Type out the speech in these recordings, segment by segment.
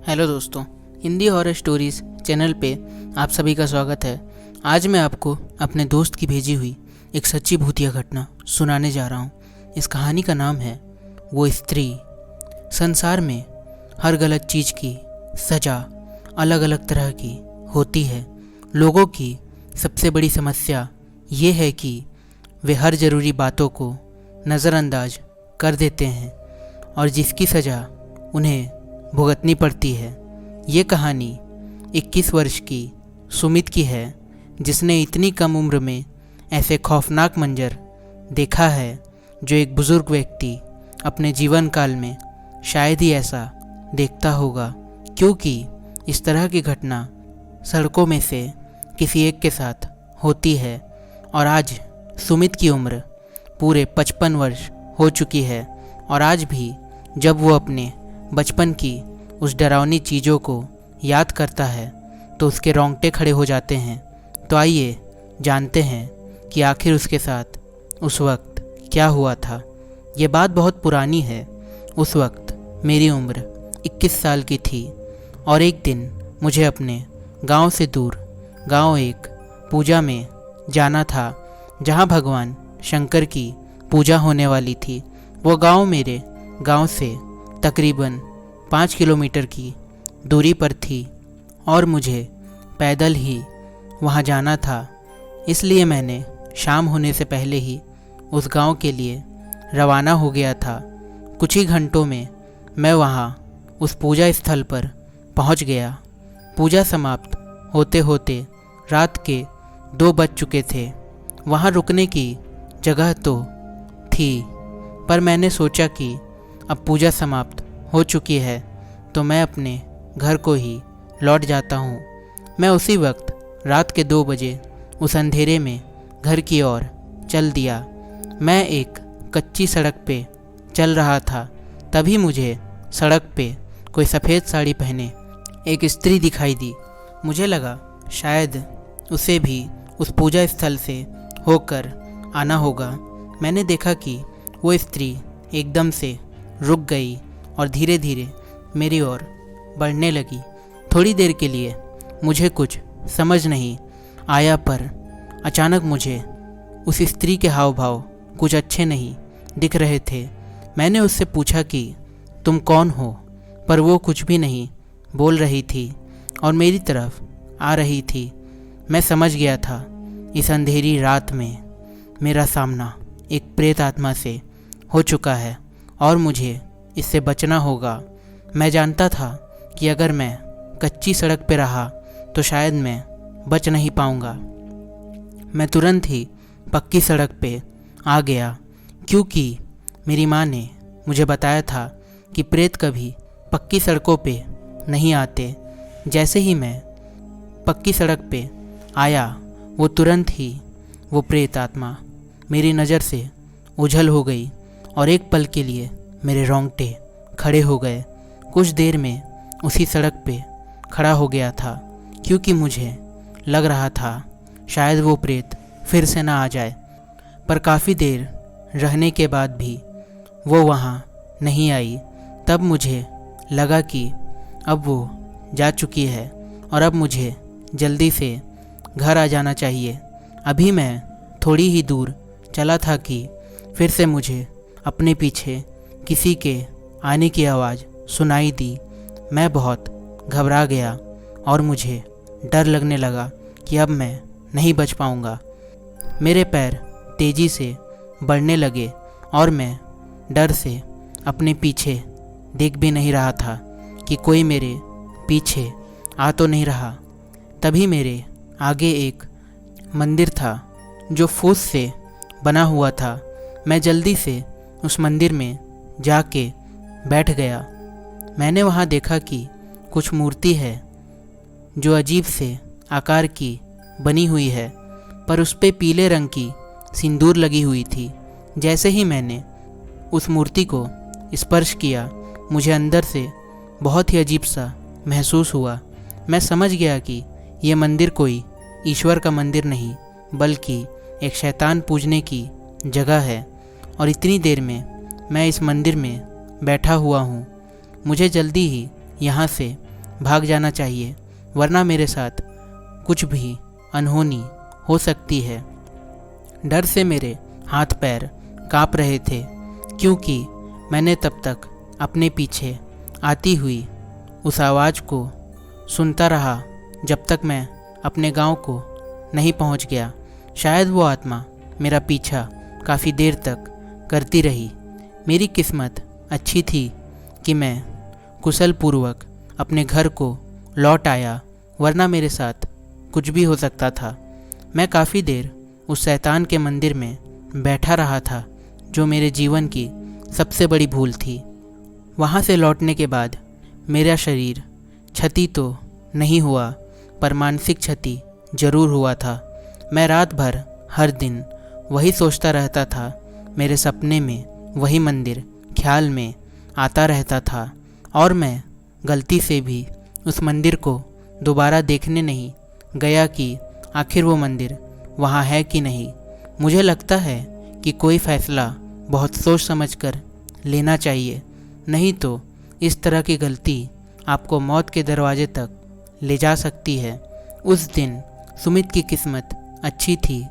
Hello दोस्तों, Hindi horror stories channel पे आप सभी का स्वागत है। आज मैं आपको अपने दोस्त की भेजी हुई एक सच्ची भूतिया घटना सुनाने जा रहा हूँ। इस कहानी का नाम है वो स्त्री। संसार में हर गलत चीज़ की सज़ा अलग अलग तरह की होती है। लोगों की सबसे बड़ी समस्या ये है कि वे हर ज़रूरी बातों को नज़रअंदाज कर देते हैं और जिसकी सज़ा उन्हें भुगतनी पड़ती है। ये कहानी 21 वर्ष की सुमित की है, जिसने इतनी कम उम्र में ऐसे खौफनाक मंजर देखा है जो एक बुज़ुर्ग व्यक्ति अपने जीवन काल में शायद ही ऐसा देखता होगा, क्योंकि इस तरह की घटना सड़कों में से किसी एक के साथ होती है। और आज सुमित की उम्र पूरे 55 वर्ष हो चुकी है और आज भी जब वो अपने बचपन की उस डरावनी चीज़ों को याद करता है तो उसके रोंगटे खड़े हो जाते हैं। तो आइए जानते हैं कि आखिर उसके साथ उस वक्त क्या हुआ था। ये बात बहुत पुरानी है। उस वक्त मेरी उम्र 21 साल की थी और एक दिन मुझे अपने गांव से दूर गांव एक पूजा में जाना था, जहां भगवान शंकर की पूजा होने वाली थी। वो गांव मेरे गांव से तकरीबन 5 किलोमीटर की दूरी पर थी और मुझे पैदल ही वहां जाना था। इसलिए मैंने शाम होने से पहले ही उस गांव के लिए रवाना हो गया था। कुछ ही घंटों में मैं वहां उस पूजा स्थल पर पहुंच गया। पूजा समाप्त होते होते रात के 2 बज चुके थे। वहां रुकने की जगह तो थी, पर मैंने सोचा कि अब पूजा समाप्त हो चुकी है तो मैं अपने घर को ही लौट जाता हूँ। मैं उसी वक्त रात के 2 बजे उस अंधेरे में घर की ओर चल दिया। मैं एक कच्ची सड़क पे चल रहा था, तभी मुझे सड़क पे कोई सफ़ेद साड़ी पहने एक स्त्री दिखाई दी। मुझे लगा शायद उसे भी उस पूजा स्थल से होकर आना होगा। मैंने देखा कि वो स्त्री एकदम से रुक गई और धीरे धीरे मेरी ओर बढ़ने लगी। थोड़ी देर के लिए मुझे कुछ समझ नहीं आया, पर अचानक मुझे उस स्त्री के हाव भाव कुछ अच्छे नहीं दिख रहे थे। मैंने उससे पूछा कि तुम कौन हो, पर वो कुछ भी नहीं बोल रही थी और मेरी तरफ आ रही थी। मैं समझ गया था इस अंधेरी रात में मेरा सामना एक प्रेत आत्मा से हो चुका है और मुझे इससे बचना होगा। मैं जानता था कि अगर मैं कच्ची सड़क पर रहा तो शायद मैं बच नहीं पाऊंगा। मैं तुरंत ही पक्की सड़क पे आ गया, क्योंकि मेरी माँ ने मुझे बताया था कि प्रेत कभी पक्की सड़कों पे नहीं आते। जैसे ही मैं पक्की सड़क पे आया, वो तुरंत ही वो प्रेत आत्मा मेरी नज़र से ओझल हो गई और एक पल के लिए मेरे रोंगटे खड़े हो गए। कुछ देर में उसी सड़क पे खड़ा हो गया था, क्योंकि मुझे लग रहा था शायद वो प्रेत फिर से ना आ जाए। पर काफ़ी देर रहने के बाद भी वो वहाँ नहीं आई। तब मुझे लगा कि अब वो जा चुकी है और अब मुझे जल्दी से घर आ जाना चाहिए। अभी मैं थोड़ी ही दूर चला था कि फिर से मुझे अपने पीछे किसी के आने की आवाज़ सुनाई दी। मैं बहुत घबरा गया और मुझे डर लगने लगा कि अब मैं नहीं बच पाऊँगा। मेरे पैर तेज़ी से बढ़ने लगे और मैं डर से अपने पीछे देख भी नहीं रहा था कि कोई मेरे पीछे आ तो नहीं रहा। तभी मेरे आगे एक मंदिर था जो फूस से बना हुआ था। मैं जल्दी से उस मंदिर में जाके बैठ गया। मैंने वहाँ देखा कि कुछ मूर्ति है जो अजीब से आकार की बनी हुई है, पर उस पे पीले रंग की सिंदूर लगी हुई थी। जैसे ही मैंने उस मूर्ति को स्पर्श किया, मुझे अंदर से बहुत ही अजीब सा महसूस हुआ। मैं समझ गया कि ये मंदिर कोई ईश्वर का मंदिर नहीं, बल्कि एक शैतान पूजने की जगह है। और इतनी देर में मैं इस मंदिर में बैठा हुआ हूँ। मुझे जल्दी ही यहाँ से भाग जाना चाहिए, वरना मेरे साथ कुछ भी अनहोनी हो सकती है। डर से मेरे हाथ पैर काँप रहे थे, क्योंकि मैंने तब तक अपने पीछे आती हुई उस आवाज़ को सुनता रहा जब तक मैं अपने गांव को नहीं पहुंच गया। शायद वो आत्मा मेरा पीछा काफ़ी देर तक करती रही। मेरी किस्मत अच्छी थी कि मैं कुशल पूर्वक अपने घर को लौट आया, वरना मेरे साथ कुछ भी हो सकता था। मैं काफ़ी देर उस शैतान के मंदिर में बैठा रहा था, जो मेरे जीवन की सबसे बड़ी भूल थी। वहाँ से लौटने के बाद मेरा शरीर क्षति तो नहीं हुआ, पर मानसिक क्षति जरूर हुआ था। मैं रात भर हर दिन वही सोचता रहता था। मेरे सपने में वही मंदिर ख्याल में आता रहता था, और मैं गलती से भी उस मंदिर को दोबारा देखने नहीं गया कि आखिर वो मंदिर वहाँ है कि नहीं। मुझे लगता है कि कोई फ़ैसला बहुत सोच समझकर लेना चाहिए, नहीं तो इस तरह की गलती आपको मौत के दरवाजे तक ले जा सकती है। उस दिन सुमित की किस्मत अच्छी थी,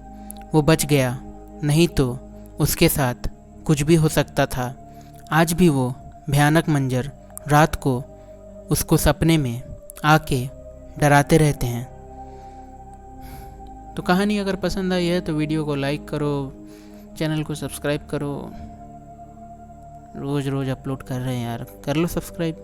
वो बच गया, नहीं तो उसके साथ कुछ भी हो सकता था। आज भी वो भयानक मंजर रात को उसको सपने में आके डराते रहते हैं। तो कहानी अगर पसंद आई है तो वीडियो को लाइक करो, चैनल को सब्सक्राइब करो। रोज़ रोज़ अपलोड कर रहे हैं यार, कर लो सब्सक्राइब।